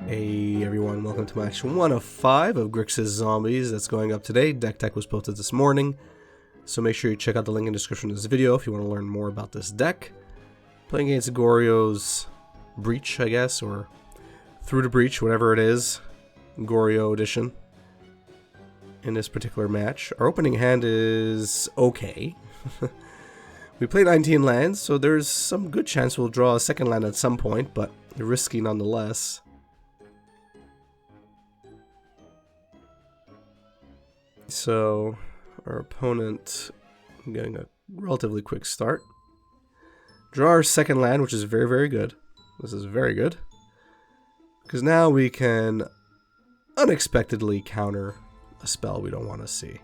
Hey everyone, welcome to match 1 of 5 of Grixis Zombies that's going up today. Deck tech was posted this morning, so make sure you check out the link in the description of this video if you want to learn more about this deck. Playing against Goryo's Breach, I guess, or Through the Breach, whatever it is. Goryo edition. In this particular match. Our opening hand is okay. We play 19 lands, so there's some good chance we'll draw a second land at some point, but risky nonetheless. So, our opponent getting a relatively quick start. Draw our second land, which is very, very good. This is very good. Because now we can unexpectedly counter a spell we don't want to see.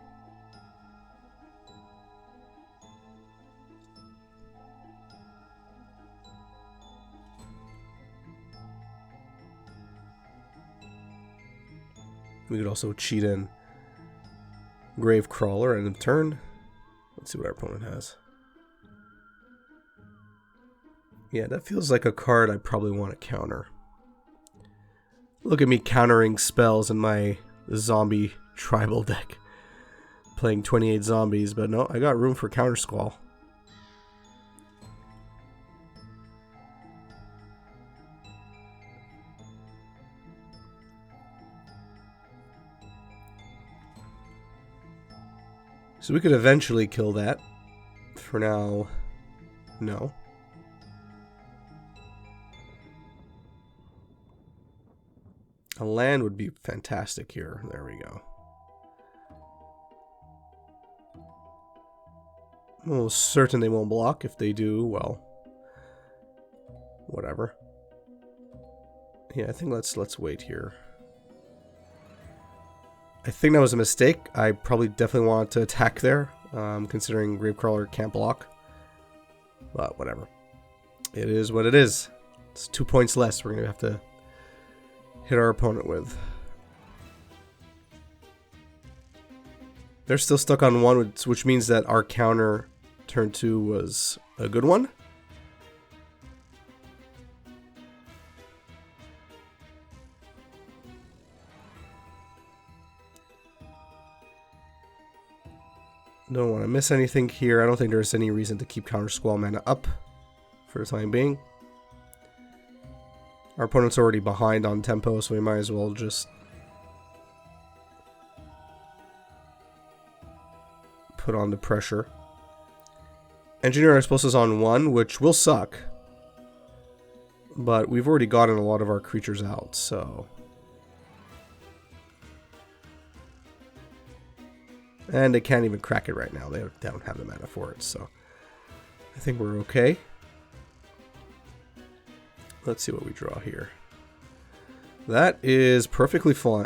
We could also cheat in Gravecrawler end of turn. Let's see what our opponent has. Yeah, that feels like a card I probably want to counter. Look at me countering spells in my zombie tribal deck. Playing 28 zombies, but no, I got room for Counter Squall. So we could eventually kill that. For now, no. A land would be fantastic here. There we go. I'm almost certain they won't block. If they do, well, whatever. Yeah, I think let's wait here. I think that was a mistake. I probably definitely wanted to attack there, considering Gravecrawler can't block. But whatever. It is what it is. It's 2 points less we're going to have to hit our opponent with. They're still stuck on 1, which means that our counter turn 2 was a good one. Don't want to miss anything here. I don't think there's any reason to keep Counter Squall mana up for the time being. Our opponent's already behind on tempo, so we might as well just put on the pressure. Engineer Expulse is on 1, which will suck. But we've already gotten a lot of our creatures out, so... And they can't even crack it right now. They don't have the mana for it, so... I think we're okay. Let's see what we draw here. That is perfectly fine.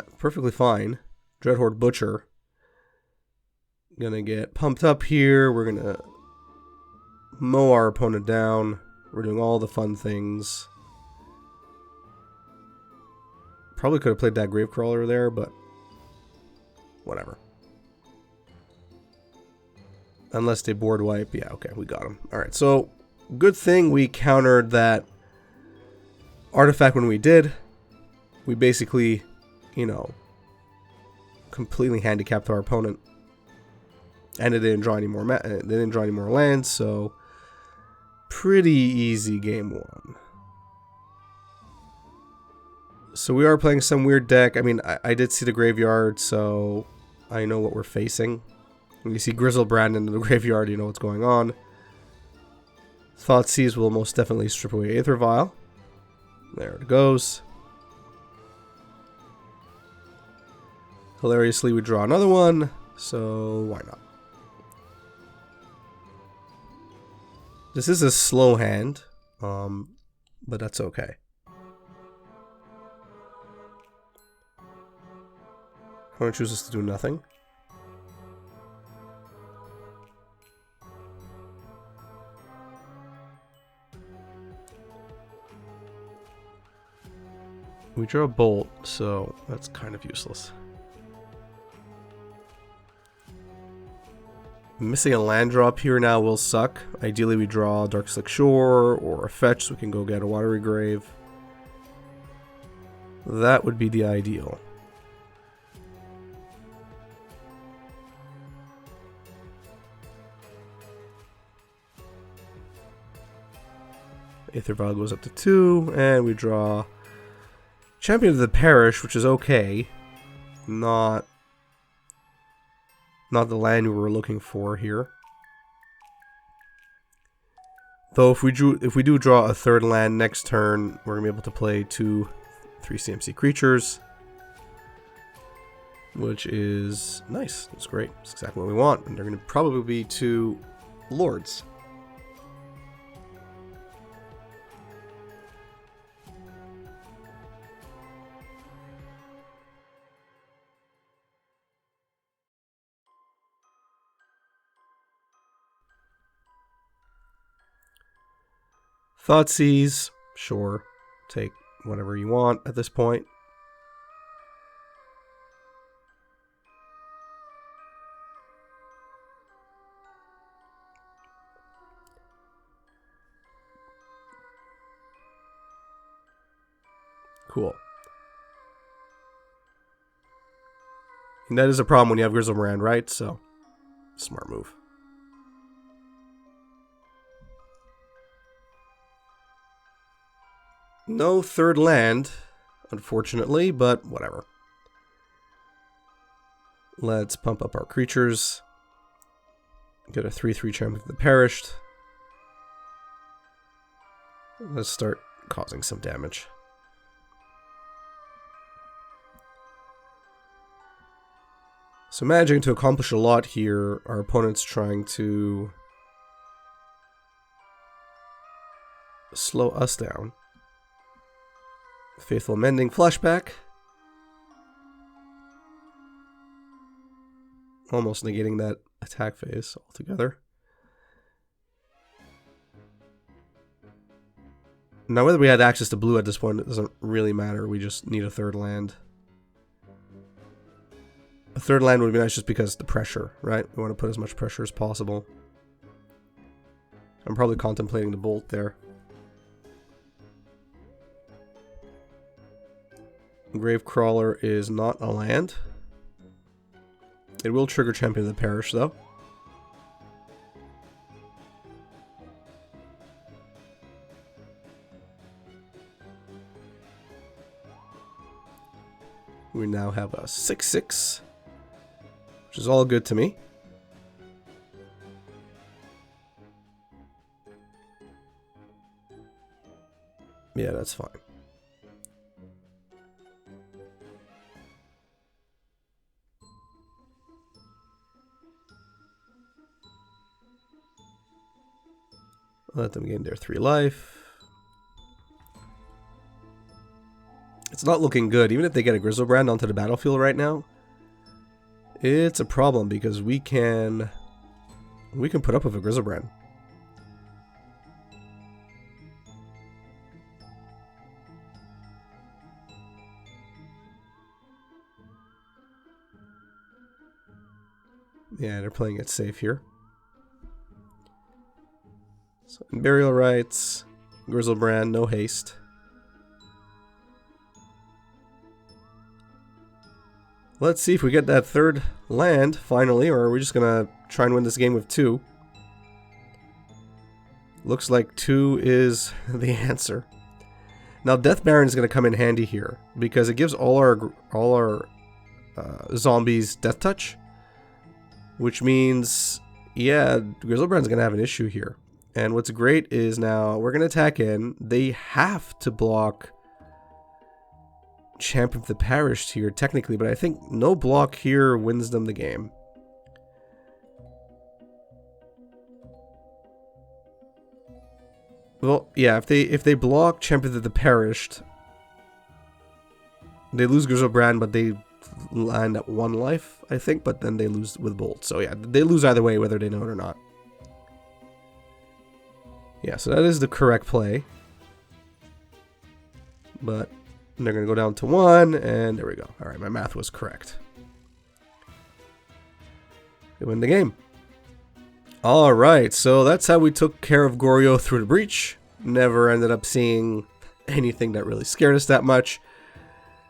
Dreadhorde Butcher. Gonna get pumped up here. We're gonna mow our opponent down. We're doing all the fun things. Probably could have played that Gravecrawler there, but whatever. Unless they board wipe. Yeah, okay, we got him. Alright, so good thing we countered that artifact when we did. We basically, you know, completely handicapped our opponent. And they didn't draw any more lands, so pretty easy game 1. So we are playing some weird deck. I mean, I did see the graveyard, so I know what we're facing. When you see Grizzlebrand in the graveyard, you know what's going on. Thoughtseize will most definitely strip away Aether Vial. There it goes. Hilariously, we draw another one, so why not? This is a slow hand, but that's okay. Opponent chooses to do nothing. We draw a bolt, so that's kind of useless. Missing a land drop here now will suck. Ideally we draw Dark Slick Shore or a fetch so we can go get a Watery Grave. That would be the ideal. Aether Vial goes up to 2, and we draw Champion of the Parish, which is okay. Not the land we were looking for here. Though if we do draw a third land next turn, we're gonna be able to play 2 3 CMC creatures, which is nice. It's great. It's exactly what we want. And they're gonna probably be 2 lords. Thoughtseize, sure. Take whatever you want at this point. Cool. And that is a problem when you have Grizzlebrand, right? So, smart move. No third land, unfortunately, but whatever. Let's pump up our creatures. Get a 3/3 Champion of the Perished. Let's start causing some damage. So managing to accomplish a lot here, our opponent's trying to slow us down. Faithful Mending flashback. Almost negating that attack phase altogether. Now whether we had access to blue at this point, it doesn't really matter. We just need a third land. A third land would be nice just because the pressure, right? We want to put as much pressure as possible. I'm probably contemplating the bolt there. Gravecrawler is not a land. It will trigger Champion of the Parish, though. We now have a 6/6, which is all good to me. Yeah, that's fine. Let them gain their 3 life. It's not looking good. Even if they get a Grizzlebrand onto the battlefield right now, it's a problem because we can put up with a Grizzlebrand. Yeah, they're playing it safe here. So, Burial Rites, Grizzlebrand, no haste. Let's see if we get that third land, finally, or are we just gonna try and win this game with 2? Looks like 2 is the answer. Now, Death Baron is gonna come in handy here, because it gives all our zombies Death Touch, which means, yeah, Grizzlebrand's gonna have an issue here. And what's great is now we're going to attack in. They have to block Champion of the Parish here, technically, but I think no block here wins them the game. Well, yeah, if they block Champion of the Perished, they lose Grizzlebrand, but they land at 1 life, I think, but then they lose with Bolt. So yeah, they lose either way, whether they know it or not. Yeah, so that is the correct play. But they're going to go down to 1, and there we go. Alright, my math was correct. They win the game. Alright, so that's how we took care of Goryo through the breach. Never ended up seeing anything that really scared us that much.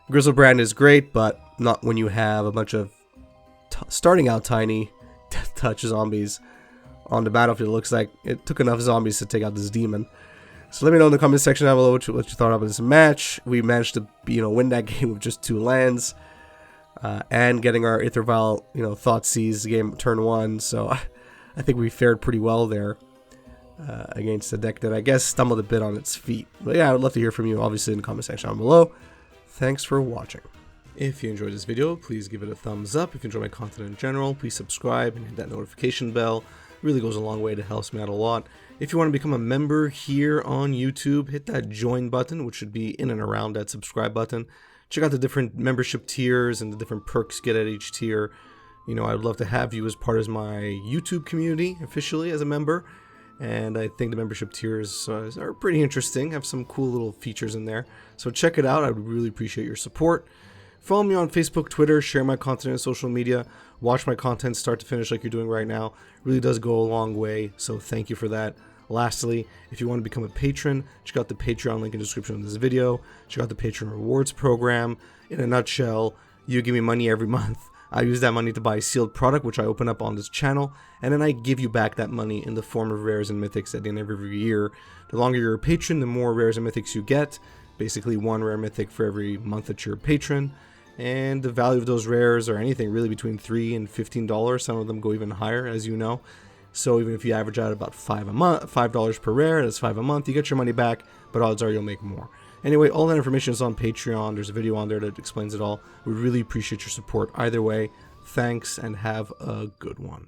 Grizzlebrand is great, but not when you have a bunch of starting out tiny death touch zombies on the battlefield. It looks like it took enough zombies to take out this demon. So let me know in the comment section down below what you thought about this match. We managed to win that game with just 2 lands. And getting our Aether Vial, Thoughtseize game turn 1. So I think we fared pretty well there against a deck that I guess stumbled a bit on its feet. But yeah, I would love to hear from you, obviously, in the comment section down below. Thanks for watching. If you enjoyed this video, please give it a thumbs up. If you enjoy my content in general, please subscribe and hit that notification bell. It really goes a long way to help me out a lot. If you want to become a member here on YouTube, hit that join button, which should be in and around that subscribe button. Check out the different membership tiers and the different perks you get at each tier. I would love to have you as part of my YouTube community officially as a member. And I think the membership tiers are pretty interesting, have some cool little features in there. So check it out. I would really appreciate your support. Follow me on Facebook, Twitter, share my content on social media, watch my content start to finish like you're doing right now. It really does go a long way, so thank you for that. Lastly, if you want to become a patron, check out the Patreon link in the description of this video. Check out the Patreon rewards program. In a nutshell, you give me money every month. I use that money to buy sealed product, which I open up on this channel, and then I give you back that money in the form of rares and mythics at the end of every year. The longer you're a patron, the more rares and mythics you get. Basically 1 rare mythic for every month that you're a patron. And the value of those rares are anything really between $3 and $15. Some of them go even higher, as you know. So even if you average out about $5 per rare, that's $5 a month, you get your money back, but odds are you'll make more. Anyway, all that information is on Patreon. There's a video on there that explains it all. We really appreciate your support either way. Thanks, and have a good one.